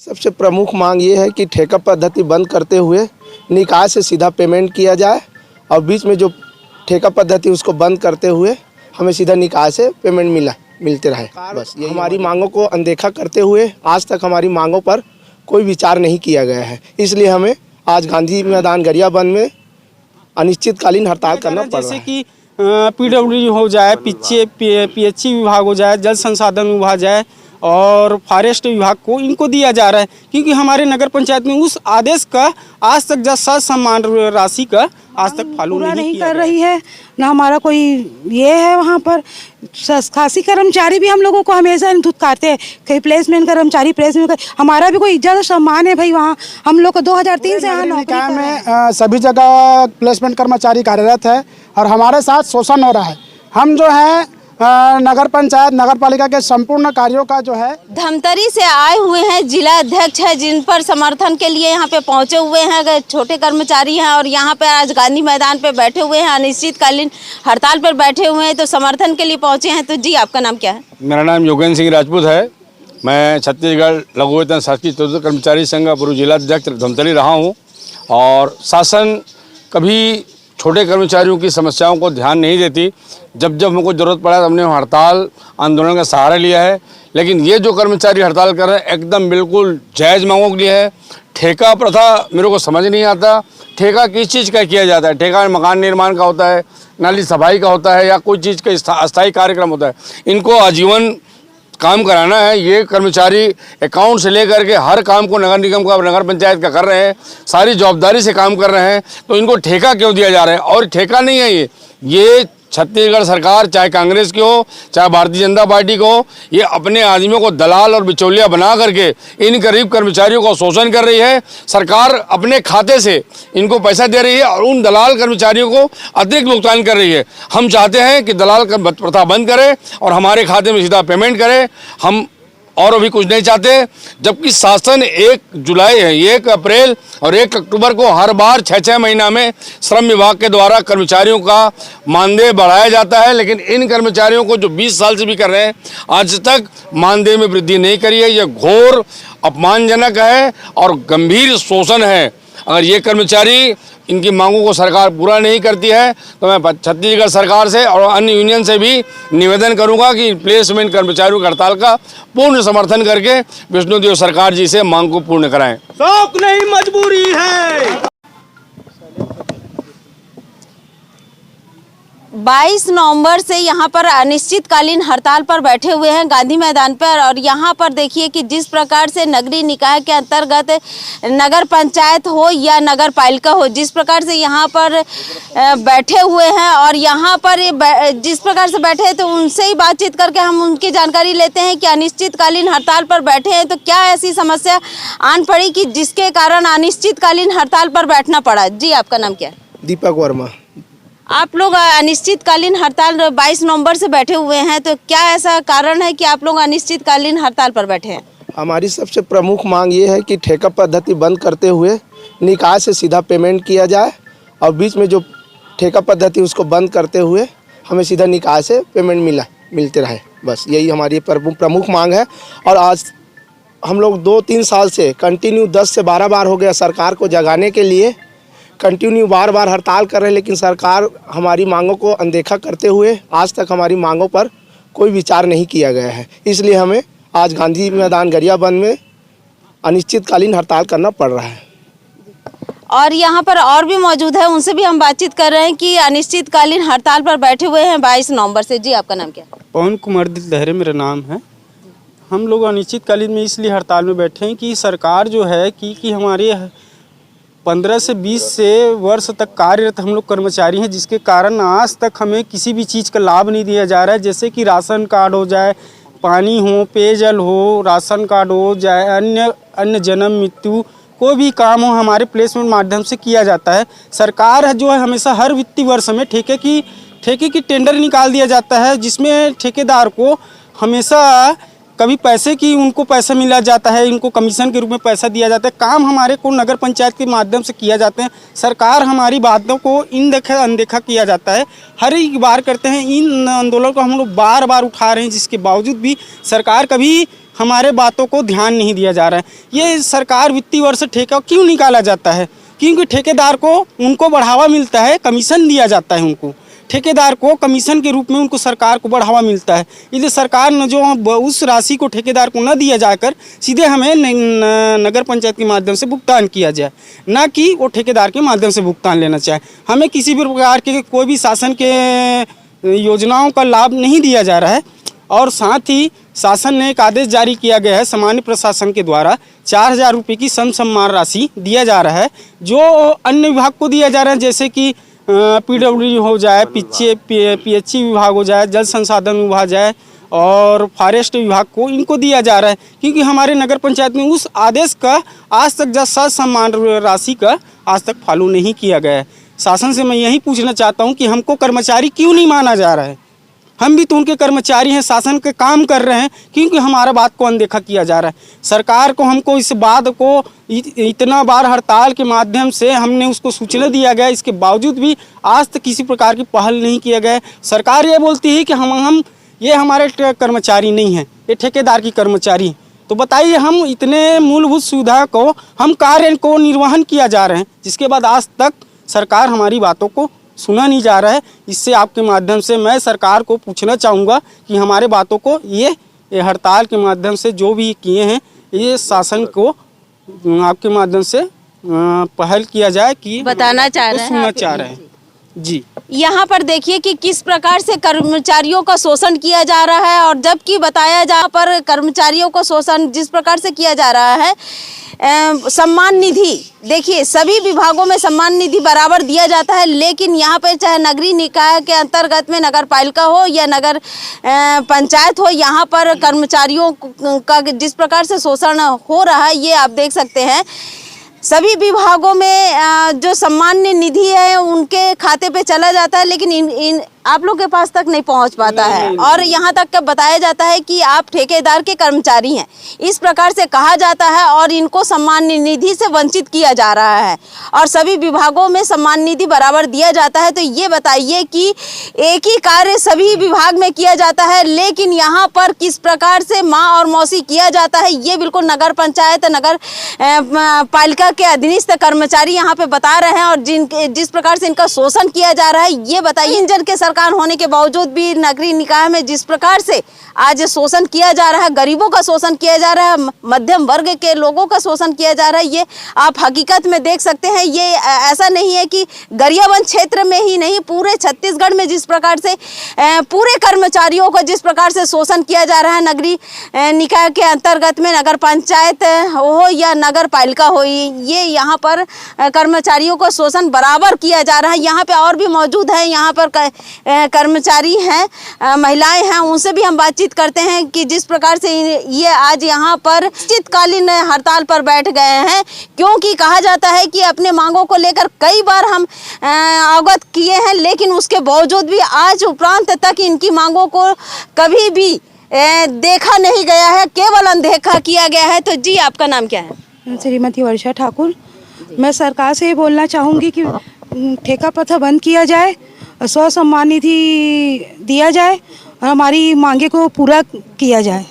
सबसे प्रमुख मांग ये है कि ठेका पद्धति बंद करते हुए निकाय से सीधा पेमेंट किया जाए और बीच में जो ठेका पद्धति उसको बंद करते हुए हमें सीधा निकाय से पेमेंट मिलते रहे। बस ये हमारी मांगों को अनदेखा करते हुए आज तक हमारी मांगों पर कोई विचार नहीं किया गया है, इसलिए हमें आज गांधी मैदान गरियाबंद में अनिश्चितकालीन हड़ताल करना पड़ रहा है। जैसे कि PWD हो जाए, PHC विभाग हो जाए, जल संसाधन विभाग जाए और फॉरेस्ट विभाग को इनको दिया जा रहा है, क्योंकि हमारे नगर पंचायत में उस आदेश का आज तक सम्मान राशि का आज तक फॉलो नहीं कर रही है ना। हमारा कोई ये है वहाँ पर खासी कर्मचारी भी हम लोगों को हमेशा धुतकारते हैं, कहीं प्लेसमेंट कर्मचारी प्लेसमेंट हमारा भी कोई इज्जत सम्मान है भाई। वहाँ हम लोग को 2003 से यहाँ नौकरी में सभी जगह प्लेसमेंट कर्मचारी कार्यरत है और हमारे साथ शोषण हो रहा है। हम जो है नगर पंचायत नगर पालिका के संपूर्ण कार्यों का जो है धमतरी से आए हुए हैं जिला अध्यक्ष है, जिन पर समर्थन के लिए यहाँ पे पहुँचे हुए हैं छोटे कर्मचारी हैं और यहाँ पे आज गांधी मैदान पे बैठे हुए हैं, अनिश्चितकालीन हड़ताल पर बैठे हुए हैं, तो समर्थन के लिए पहुँचे हैं। तो जी आपका नाम क्या है? मेरा नाम योगेंद्र सिंह राजपूत है। मैं छत्तीसगढ़ लघु वेतन शासकीय चतुर्थ कर्मचारी संघ का पूर्व जिला अध्यक्ष धमतरी रहा हूँ और शासन कभी छोटे कर्मचारियों की समस्याओं को ध्यान नहीं देती। जब जब हमको ज़रूरत पड़ा तो हमने हड़ताल आंदोलन का सहारा लिया है, लेकिन ये जो कर्मचारी हड़ताल कर रहे हैं एकदम बिल्कुल जायज़ मांगों के लिए है। ठेका प्रथा मेरे को समझ नहीं आता, ठेका किस चीज़ का किया जाता है? ठेका मकान निर्माण का होता है, नाली सफाई का होता है या कोई चीज़ का अस्थायी कार्यक्रम होता है? इनको आजीवन काम कराना है। ये कर्मचारी अकाउंट से लेकर के हर काम को नगर निगम का नगर पंचायत का कर रहे हैं, सारी जवाबदारी से काम कर रहे हैं, तो इनको ठेका क्यों दिया जा रहा है? और ठेका नहीं है ये छत्तीसगढ़ सरकार चाहे कांग्रेस की हो चाहे भारतीय जनता पार्टी को हो, ये अपने आदमियों को दलाल और बिचौलिया बना करके इन गरीब कर्मचारियों को शोषण कर रही है। सरकार अपने खाते से इनको पैसा दे रही है और उन दलाल कर्मचारियों को अतिरिक्त भुगतान कर रही है। हम चाहते हैं कि दलाल प्रथा बंद करे और हमारे खाते में सीधा पेमेंट करे, हम और अभी कुछ नहीं चाहते। जबकि शासन 1 जुलाई है, 1 अप्रैल और 1 अक्टूबर को हर बार 6-6 महीना में श्रम विभाग के द्वारा कर्मचारियों का मानदेय बढ़ाया जाता है, लेकिन इन कर्मचारियों को जो 20 साल से भी कर रहे हैं आज तक मानदेय में वृद्धि नहीं करी है। यह घोर अपमानजनक है और गंभीर शोषण है। अगर ये कर्मचारी इनकी मांगों को सरकार पूरा नहीं करती है तो मैं छत्तीसगढ़ सरकार से और अन्य यूनियन से भी निवेदन करूंगा कि प्लेसमेंट कर्मचारियों की हड़ताल का पूर्ण समर्थन करके विष्णुदेव सरकार जी से मांग को पूर्ण कराएं। शौक नहीं मजबूरी है। 22 नवंबर से यहाँ पर अनिश्चितकालीन हड़ताल पर बैठे हुए हैं गांधी मैदान पर और यहाँ पर देखिए कि जिस प्रकार से नगरीय निकाय के अंतर्गत नगर पंचायत हो या नगर पालिका हो, जिस प्रकार से यहाँ पर बैठे हुए हैं और यहाँ पर जिस प्रकार से बैठे हैं तो उनसे ही बातचीत करके हम उनकी जानकारी लेते हैं कि अनिश्चितकालीन हड़ताल पर बैठे हैं तो क्या ऐसी समस्या आन पड़ी कि जिसके कारण अनिश्चितकालीन हड़ताल पर बैठना पड़ा। जी आपका नाम क्या है? दीपक वर्मा। आप लोग अनिश्चितकालीन हड़ताल 22 नवंबर से बैठे हुए हैं, तो क्या ऐसा कारण है कि आप लोग अनिश्चितकालीन हड़ताल पर बैठे हैं? हमारी सबसे प्रमुख मांग ये है कि ठेका पद्धति बंद करते हुए निकाय से सीधा पेमेंट किया जाए और बीच में जो ठेका पद्धति उसको बंद करते हुए हमें सीधा निकाय से पेमेंट मिलते रहे। बस यही हमारी प्रमुख मांग है। और आज हम लोग 2-3 साल से कंटिन्यू 10 से 12 बार हो गया सरकार को जगाने के लिए कंटिन्यू बार हड़ताल कर रहे हैं, लेकिन सरकार हमारी मांगों को अनदेखा करते हुए आज तक हमारी मांगों पर कोई विचार नहीं किया गया है, इसलिए हमें आज गांधी मैदान गरियाबंद में अनिश्चितकालीन हड़ताल करना पड़ रहा है। और यहाँ पर और भी मौजूद है, उनसे भी हम बातचीत कर रहे हैं कि अनिश्चितकालीन हड़ताल पर बैठे हुए हैं 22 नवंबर से। जी आपका नाम क्या है? पवन कुमार दहरे मेरा नाम है। हम लोग अनिश्चितकालीन में इसलिए हड़ताल में बैठे हैं कि सरकार जो है कि हमारे 15 से 20 वर्ष तक कार्यरत हम लोग कर्मचारी हैं, जिसके कारण आज तक हमें किसी भी चीज़ का लाभ नहीं दिया जा रहा है। जैसे कि राशन कार्ड हो जाए, पानी हो, पेयजल हो, राशन कार्ड हो जाए, अन्य जन्म मृत्यु कोई भी काम हो हमारे प्लेसमेंट माध्यम से किया जाता है। सरकार जो है हमेशा हर वित्तीय वर्ष में ठेके की टेंडर निकाल दिया जाता है, जिसमें ठेकेदार को हमेशा कभी पैसे की उनको पैसा मिला जाता है, इनको कमीशन के रूप में पैसा दिया जाता है। काम हमारे को नगर पंचायत के माध्यम से किया जाते हैं। सरकार हमारी बातों को अनदेखा किया जाता है, हर एक बार करते हैं। इन आंदोलन को हम लोग बार उठा रहे हैं, जिसके बावजूद भी सरकार कभी हमारे बातों को ध्यान नहीं दिया जा रहा है। ये सरकार वित्तीय वर्ष ठेका क्यों निकाला जाता है? क्योंकि ठेकेदार को उनको बढ़ावा मिलता है, कमीशन दिया जाता है उनको, ठेकेदार को कमीशन के रूप में उनको सरकार को बढ़ावा मिलता है। इसलिए सरकार ने जो उस राशि को ठेकेदार को न दिया जाकर सीधे हमें नगर पंचायत के माध्यम से भुगतान किया जाए, ना कि वो ठेकेदार के माध्यम से भुगतान लेना चाहे। हमें किसी भी प्रकार के कोई भी शासन के योजनाओं का लाभ नहीं दिया जा रहा है। और साथ ही शासन ने एक आदेश जारी किया गया है, सामान्य प्रशासन के द्वारा 4000 रुपये की सम्मान राशि दिया जा रहा है, जो अन्य विभाग को दिया जा रहा है, जैसे कि PWD हो जाए, PHE विभाग हो जाए, जल संसाधन विभाग जाए और फॉरेस्ट विभाग को, इनको दिया जा रहा है। क्योंकि हमारे नगर पंचायत में उस आदेश का आज तक सम्मान राशि का आज तक फॉलो नहीं किया गया है। शासन से मैं यही पूछना चाहता हूं कि हमको कर्मचारी क्यों नहीं माना जा रहा है? हम भी तो उनके कर्मचारी हैं, शासन के काम कर रहे हैं, क्योंकि हमारा बात को अनदेखा किया जा रहा है। सरकार को हमको इस बात को इतना बार हड़ताल के माध्यम से हमने उसको सूचना दिया गया, इसके बावजूद भी आज तक किसी प्रकार की पहल नहीं किया गया। सरकार ये बोलती है कि हम ये हमारे कर्मचारी नहीं हैं, ये ठेकेदार की कर्मचारी हैं। तो बताइए, हम इतने मूलभूत सुविधा को हम कार्य को निर्वहन किया जा रहे हैं, जिसके बाद आज तक सरकार हमारी बातों को सुना नहीं जा रहा है। इससे आपके माध्यम से मैं सरकार को पूछना चाहूँगा कि हमारे बातों को ये हड़ताल के माध्यम से जो भी किए हैं, ये शासन को आपके माध्यम से पहल किया जाए कि बताना चाह रहे हैं, सुनना चाह रहे हैं जी। यहाँ पर देखिए कि किस प्रकार से कर्मचारियों का शोषण किया जा रहा है, और जबकि बताया जा पर कर्मचारियों को शोषण जिस प्रकार से किया जा रहा है, सम्मान निधि, देखिए सभी विभागों में सम्मान निधि बराबर दिया जाता है, लेकिन यहाँ पे चाहे नगरीय निकाय के अंतर्गत में नगर पालिका हो या नगर पंचायत हो, यहाँ पर कर्मचारियों का जिस प्रकार से शोषण हो रहा है, ये आप देख सकते हैं। सभी विभागों में जो सामान्य निधि है उनके खाते पे चला जाता है, लेकिन इन आप लोग के पास तक नहीं पहुंच पाता है। और यहाँ तक का बताया जाता है कि आप ठेकेदार के कर्मचारी हैं, इस प्रकार से कहा जाता है, और इनको सम्मान निधि से वंचित किया जा रहा है। और सभी विभागों में सम्मान निधि बराबर दिया जाता है। तो ये बताइए कि एक ही कार्य सभी विभाग में किया जाता है, लेकिन यहाँ पर किस प्रकार से माँ और मौसी किया जाता है, ये बिल्कुल नगर पंचायत नगर पालिका के अधीनस्थ कर्मचारी यहाँ पे बता रहे हैं। और जिस प्रकार से इनका शोषण किया जा रहा है, ये बताइए, इंजन के सरकार होने के बावजूद भी नगरीय निकाय में जिस प्रकार से आज शोषण किया जा रहा है, गरीबों का शोषण किया जा रहा है, मध्यम वर्ग के लोगों का शोषण किया जा रहा है, ये आप हकीकत में देख सकते हैं। ये ऐसा नहीं है कि गरियाबंद क्षेत्र में ही नहीं, पूरे छत्तीसगढ़ में जिस प्रकार से पूरे कर्मचारियों का जिस प्रकार से शोषण किया जा रहा है, नगरीय निकाय के अंतर्गत में नगर पंचायत हो या नगर पालिका हो, ये यहाँ पर कर्मचारियों को शोषण बराबर किया जा रहा है। यहाँ पे और भी मौजूद है, यहाँ पर कर्मचारी हैं, महिलाएं हैं, उनसे भी हम बातचीत करते हैं कि जिस प्रकार से ये आज यहाँ पर अनिश्चितकालीन हड़ताल पर बैठ गए हैं, क्योंकि कहा जाता है कि अपने मांगों को लेकर कई बार हम अवगत किए हैं, लेकिन उसके बावजूद भी आज उपरांत तक इनकी मांगों को कभी भी देखा नहीं गया है, केवल अनदेखा किया गया है। तो जी, आपका नाम क्या है? श्रीमती वर्षा ठाकुर। मैं सरकार से ये बोलना चाहूँगी कि ठेका प्रथा बंद किया जाए, स्व सम्मान निधि दिया जाए और हमारी मांगे को पूरा किया जाए।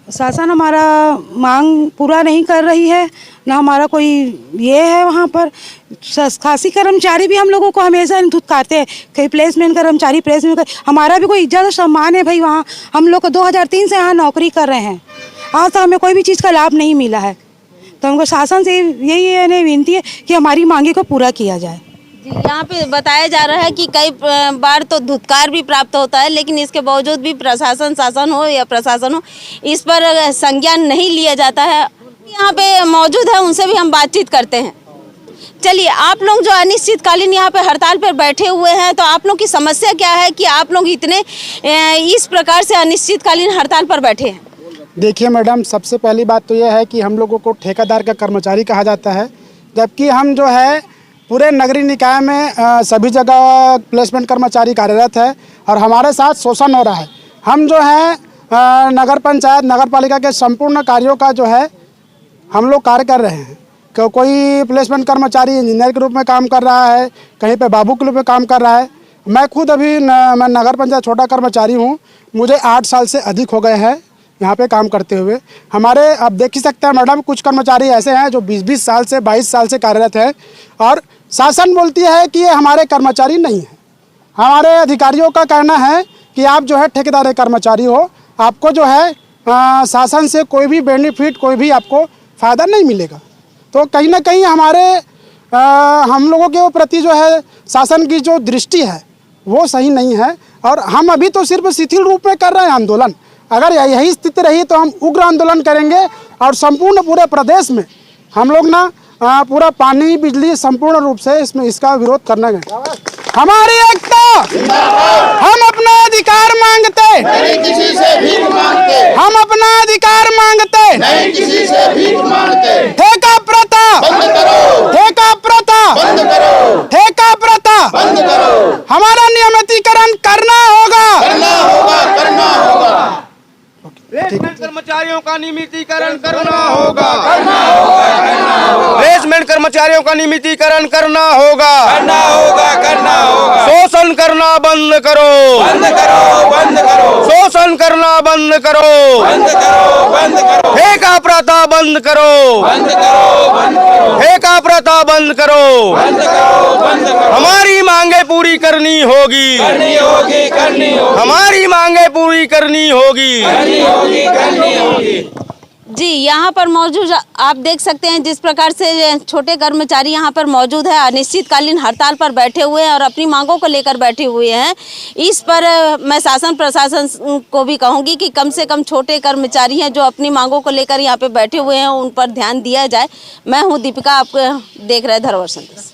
शासन हमारा मांग पूरा नहीं कर रही है, ना हमारा कोई ये है। वहाँ पर खासी कर्मचारी भी हम लोगों को हमेशा धुतकारते हैं, कहीं प्लेसमेंट कर्मचारी प्लेसमेंट हमारा भी कोई इज्जत और सम्मान है भाई। वहाँ हम लोग को 2003 से यहाँ नौकरी कर रहे हैं, आज तक हमें कोई भी चीज़ का लाभ नहीं मिला है। तो हमको शासन से यही विनती है कि हमारी मांगे को पूरा किया जाए। यहाँ पे बताया जा रहा है कि कई बार तो धुतकार भी प्राप्त होता है, लेकिन इसके बावजूद भी प्रशासन, शासन हो या प्रशासन हो, इस पर संज्ञान नहीं लिया जाता है। यहाँ पे मौजूद है, उनसे भी हम बातचीत करते हैं। चलिए, आप लोग जो अनिश्चितकालीन यहाँ पे हड़ताल पर बैठे हुए हैं, तो आप लोग की समस्या क्या है कि आप लोग इतने इस प्रकार से अनिश्चितकालीन हड़ताल पर बैठे हैं? देखिए मैडम, सबसे पहली बात तो यह है कि हम लोगों को ठेकेदार का कर्मचारी कहा जाता है, जबकि हम जो है पूरे नगरीय निकाय में सभी जगह प्लेसमेंट कर्मचारी कार्यरत है और हमारे साथ शोषण हो रहा है। हम जो है नगर पंचायत नगर पालिका के संपूर्ण कार्यों का जो है हम लोग कार्य कर रहे हैं। कोई प्लेसमेंट कर्मचारी इंजीनियर के रूप में काम कर रहा है, कहीं पे बाबू के रूप में काम कर रहा है। मैं खुद अभी मैं नगर पंचायत छोटा कर्मचारी हूँ, मुझे 8 साल से अधिक हो गए हैं यहाँ पे काम करते हुए। हमारे आप देख ही सकते हैं मैडम, कुछ कर्मचारी ऐसे हैं जो 20-20 साल से 22 साल से कार्यरत है और शासन बोलती है कि ये हमारे कर्मचारी नहीं है। हमारे अधिकारियों का कहना है कि आप जो है ठेकेदार कर्मचारी हो, आपको जो है शासन से कोई भी बेनिफिट, कोई भी आपको फ़ायदा नहीं मिलेगा। तो कहीं ना कहीं हमारे हम लोगों के प्रति जो है शासन की जो दृष्टि है वो सही नहीं है। और हम अभी तो सिर्फ शिथिल रूप में कर रहे हैं आंदोलन। अगर यही स्थिति रही तो हम उग्र आंदोलन करेंगे और संपूर्ण पूरे प्रदेश में हम लोग ना पूरा पानी, बिजली संपूर्ण रूप से इसका विरोध करना है। हमारी एकता, हम अपना अधिकार मांगते, नहीं किसी से भीख मांगते, हम अपना अधिकार मांगते, नहीं किसी से भीख मांगते। ठेका प्रथा बंद करो, ठेका प्रथा बंद करो, ठेका प्रथा बंद करो। हमारा नियमितीकरण करना होगा, करना होगा, करना होगा। प्लेसमेंट कर्मचारियों का नियमितीकरण करना होगा, करना होगा, करना होगा। प्लेसमेंट कर्मचारियों का नियमितीकरण करना होगा, करना होगा, करना होगा। शोषण करना बंद करो, बंद करो, बंद करो, शोषण करना बंद करो, बंद करो, बंद करो, ठेका प्रथा बंद करो, बंद करो, बंद करो, ठेका प्रथा बंद करो। बंद करो, बंद करो। हमारी मांगे पूरी करनी होगी, करनी होगी, करनी होगी, हमारी मांगे पूरी करनी होगी। करनी होगी, करनी होगी। जी, यहाँ पर मौजूद आप देख सकते हैं जिस प्रकार से छोटे कर्मचारी यहाँ पर मौजूद है, अनिश्चितकालीन हड़ताल पर बैठे हुए हैं और अपनी मांगों को लेकर बैठे हुए हैं। इस पर मैं शासन प्रशासन को भी कहूँगी कि कम से कम छोटे कर्मचारी हैं जो अपनी मांगों को लेकर यहाँ पे बैठे हुए हैं, उन पर ध्यान दिया जाए। मैं हूँ दीपिका, आप देख रहे हैं धरोहर संदेश।